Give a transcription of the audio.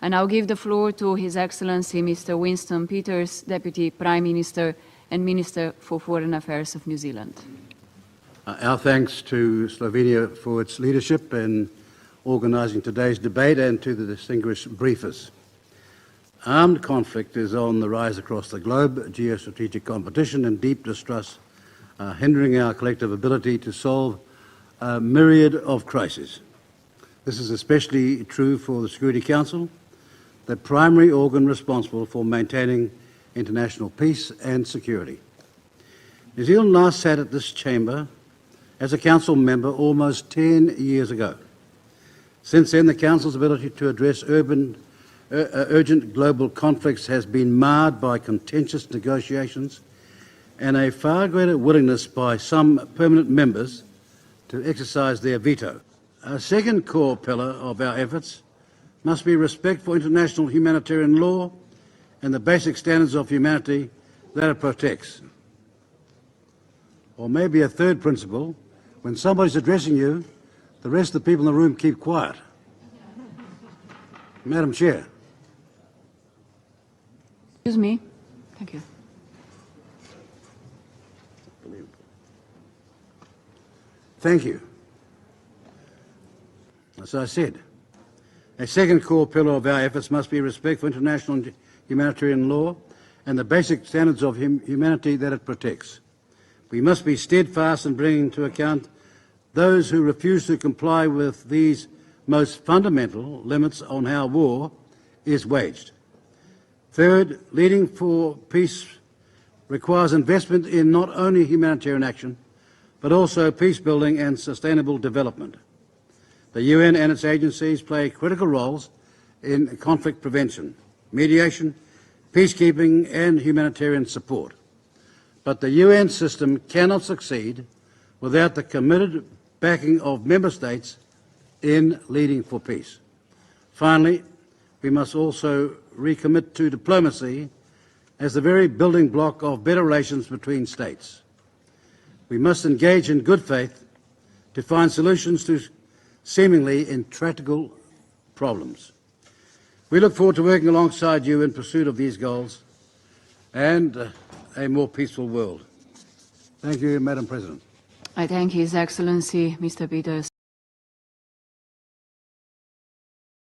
I now give the floor to His Excellency Mr. Winston Peters, Deputy Prime Minister and Minister for Foreign Affairs of New Zealand. Our thanks to Slovenia for its leadership in organising today's debate and to the distinguished briefers. Armed conflict is on the rise across the globe. Geostrategic competition and deep distrust are hindering our collective ability to solve a myriad of crises. This is especially true for the Security Council, the primary organ responsible for maintaining international peace and security. New Zealand last sat at this chamber as a Council member almost 10 years ago. Since then, the Council's ability to address urgent global conflicts has been marred by contentious negotiations and a far greater willingness by some permanent members to exercise their veto. A second core pillar of our efforts must be respect for international humanitarian law and the basic standards of humanity that it protects. Or maybe a third principle: when somebody's addressing you, the rest of the people in the room keep quiet. Madam Chair. Excuse me. Thank you. Thank you. As I said, a second core pillar of our efforts must be respect for international humanitarian law and the basic standards of humanity that it protects. We must be steadfast in bringing into account those who refuse to comply with these most fundamental limits on how war is waged. Third, leading for peace requires investment in not only humanitarian action, but also peace building and sustainable development. The UN and its agencies play critical roles in conflict prevention, mediation, peacekeeping and humanitarian support. But the UN system cannot succeed without the committed backing of Member States in leading for peace. Finally, we must also recommit to diplomacy as the very building block of better relations between states. We must engage in good faith to find solutions to seemingly intractable problems. We look forward to working alongside you in pursuit of these goals and a more peaceful world. Thank you, Madam President. I thank His Excellency Mr. Peters.